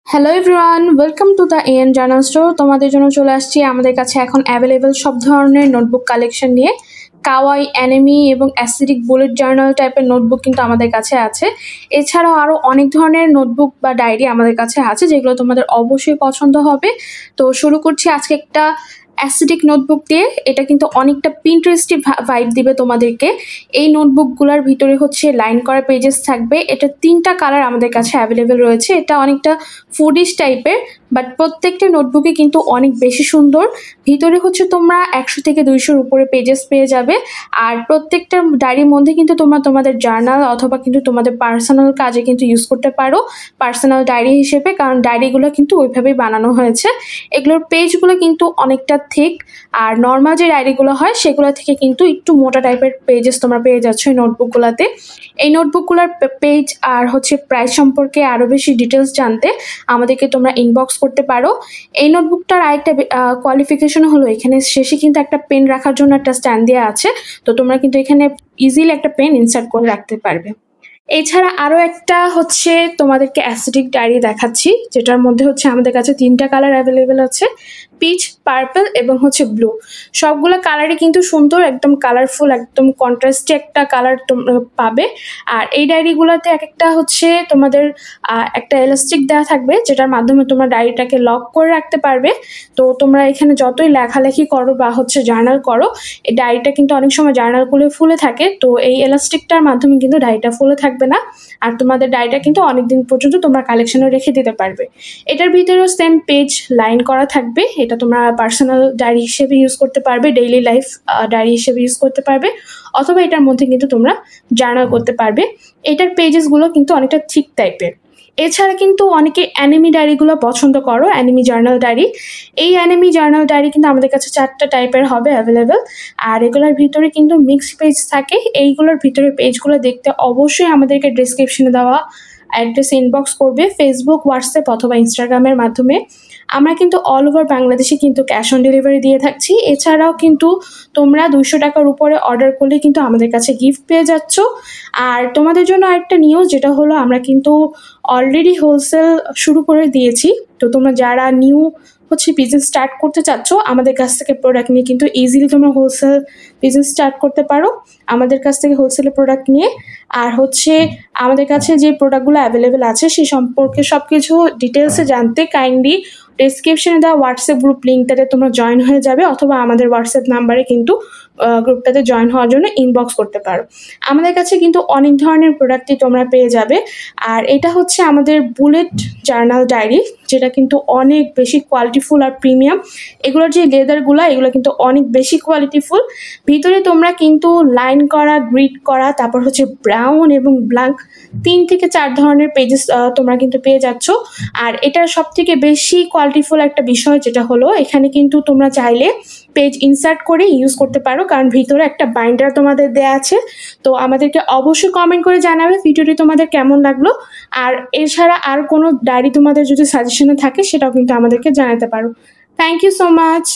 Hello everyone, welcome to the AN journal store. তোমাদের জন্য চলে আসছি আমাদের কাছে এখন অ্যাভেলেবেল সব ধরনের নোটবুক কালেকশন নিয়ে। কাওয়াই, অ্যানিমি এবং অ্যাসিডিক বুলেট জার্নাল টাইপের নোটবুক কিন্তু আমাদের কাছে আছে। এছাড়াও আরও অনেক ধরনের নোটবুক বা ডায়েরি আমাদের কাছে আছে, যেগুলো তোমাদের অবশ্যই পছন্দ হবে। তো শুরু করছি আজকে একটা অ্যাসিডিক নোটবুক দিয়ে। এটা কিন্তু অনেকটা পিন্টারেস্টি ভাইব দিবে তোমাদেরকে। এই নোটবুকগুলোর ভিতরে হচ্ছে লাইন করা পেজেস থাকবে। এটা 3টা কালার আমাদের কাছে অ্যাভেলেবেল রয়েছে। এটা অনেকটা ফুডিশ টাইপের, বাট প্রত্যেকটা নোটবুকে কিন্তু অনেক বেশি সুন্দর। ভিতরে হচ্ছে তোমরা 100 থেকে 200-র উপরে পেজেস পেয়ে যাবে। আর প্রত্যেকটা ডায়েরির মধ্যে কিন্তু তোমরা তোমাদের জার্নাল অথবা কিন্তু তোমাদের পার্সোনাল কাজে কিন্তু ইউজ করতে পারো, পার্সোনাল ডায়েরি হিসেবে, কারণ ডায়েরিগুলো কিন্তু ওইভাবেই বানানো হয়েছে। এগুলোর পেজগুলো কিন্তু অনেকটা থিক, আর নর্মাল যে ডায়েরিগুলো হয় সেগুলো থেকে কিন্তু একটু মোটা টাইপের পেজেস তোমরা পেয়ে যাচ্ছ এই নোটবুকগুলোতে। এই নোটবুকগুলোর পেজ আর হচ্ছে প্রাইস সম্পর্কে আরও বেশি ডিটেলস জানতে আমাদেরকে তোমরা ইনবক্স করতে পারো। এই নোটবুকটার আরেকটা কোয়ালিফিকেশন হলো, এখানে শেষে কিন্তু একটা পেন রাখার জন্য একটা স্ট্যান্ড দেওয়া আছে। তো তোমরা কিন্তু এখানে ইজিলি একটা পেন ইনসার্ট করে রাখতে পারবে। এছাড়া আরও একটা হচ্ছে তোমাদেরকে অ্যাসিডিক ডায়েরি দেখাচ্ছি, যেটার মধ্যে হচ্ছে আমাদের কাছে 3টা কালার অ্যাভেলেবেল আছে, পিচ, পার্পল এবং হচ্ছে ব্লু। সবগুলো কালারই কিন্তু সুন্দর, একদম কালারফুল, একদম কন্ট্রাস্টে একটা কালার তোমরা পাবে। আর এই ডায়েরিগুলোতে এক একটা হচ্ছে তোমাদের একটা এলাস্টিক দেওয়া থাকবে, যেটার মাধ্যমে তোমরা ডায়েরিটাকে লক করে রাখতে পারবে। তো তোমরা এখানে যতই লেখালেখি করো বা হচ্ছে জার্নাল করো, এই ডায়েরিটা কিন্তু অনেক সময় জার্নালগুলো ফুলে থাকে। তো এই এলাস্টিকটার মাধ্যমে কিন্তু ডায়েরিটা ফুলে থাকবে না, আর তোমাদের ডায়েরিটা কিন্তু অনেকদিন পর্যন্ত তোমরা কালেকশনে রেখে দিতে পারবে। এটার ভিতরেও সেম পেজ লাইন করা থাকবে। এটা তোমরা পার্সোনাল ডায়েরি হিসেবে ইউজ করতে পারবে, ডেইলি লাইফ ডায়েরি হিসেবে ইউজ করতে পারবে, অথবা এটার মধ্যে কিন্তু তোমরা জার্নাল করতে পারবে। এটার পেজেসগুলো কিন্তু অনেকটা থিক টাইপের। এছাড়া কিন্তু অনেকে অ্যানিমি ডায়েরিগুলো পছন্দ করো, অ্যানিমি জার্নাল ডায়েরি। এই অ্যানিমি জার্নাল ডায়েরি কিন্তু আমাদের কাছে 4টা টাইপের হবে অ্যাভেলেবেল। আর এগুলোর ভিতরে কিন্তু মিক্সড পেজ থাকে। এইগুলোর ভিতরে পেজগুলো দেখতে অবশ্যই আমাদেরকে ডেসক্রিপশনে দেওয়া অ্যাড্রেসে ইনবক্স করবে, ফেসবুক, হোয়াটসঅ্যাপ অথবা ইনস্টাগ্রামের মাধ্যমে। আমরা কিন্তু অল ওভার বাংলাদেশে কিন্তু ক্যাশ অন ডেলিভারি দিয়ে থাকছি। এছাড়াও কিন্তু তোমরা 200 টাকার উপরে অর্ডার করলে কিন্তু আমাদের কাছে গিফট পেয়ে যাচ্ছ। আর তোমাদের জন্য আরেকটা নিউজ, যেটা হলো আমরা কিন্তু অলরেডি হোলসেল শুরু করে দিয়েছি। তো তোমরা যারা নিউ হচ্ছে বিজনেস স্টার্ট করতে চাচ্ছ, আমাদের কাছ থেকে প্রোডাক্ট নিয়ে কিন্তু ইজিলি তোমরা হোলসেল বিজনেস স্টার্ট করতে পারো আমাদের কাছ থেকে হোলসেলে প্রোডাক্ট নিয়ে। আর হচ্ছে আমাদের কাছে যে প্রোডাক্টগুলো অ্যাভেলেবেল আছে সেই সম্পর্কে সব কিছু ডিটেলসে জানতে কাইন্ডলি ডেসক্রিপশনে দেওয়া হোয়াটসঅ্যাপ গ্রুপ লিঙ্কটাতে তোমরা জয়েন হয়ে যাবে, অথবা আমাদের হোয়াটসঅ্যাপ নাম্বারে কিন্তু গ্রুপটাতে জয়েন হওয়ার জন্য ইনবক্স করতে পারো। আমাদের কাছে কিন্তু অনেক ধরনের প্রোডাক্টই তোমরা পেয়ে যাবে। আর এটা হচ্ছে আমাদের বুলেট জার্নাল ডায়েরি, যেটা কিন্তু অনেক বেশি কোয়ালিটিফুল আর প্রিমিয়াম। এগুলোর যে লেদারগুলো, এগুলো কিন্তু অনেক বেশি কোয়ালিটিফুল। ভিতরে তোমরা কিন্তু লাইন করা, গ্রিড করা, তারপর হচ্ছে ব্রাউন এবং ব্ল্যাক, 3 থেকে 4 ধরনের পেজেস তোমরা কিন্তু পেয়ে যাচ্ছ। আর এটার সব থেকে বেশি কোয়ালিটিফুল একটা বিষয় যেটা হলো, এখানে কিন্তু তোমরা চাইলে পেজ ইনসার্ট করে ইউজ করতে পারো, কারণ ভিতরে একটা বাইন্ডার তোমাদের দেয়া আছে। তো আমাদেরকে অবশ্যই কমেন্ট করে জানাবে ভিডিওটি তোমাদের কেমন লাগলো। আর এছাড়া আর কোনো ডায়েরি তোমাদের যদি সাজেশনে থাকে, সেটাও কিন্তু আমাদেরকে জানাতে পারো। Thank you so much.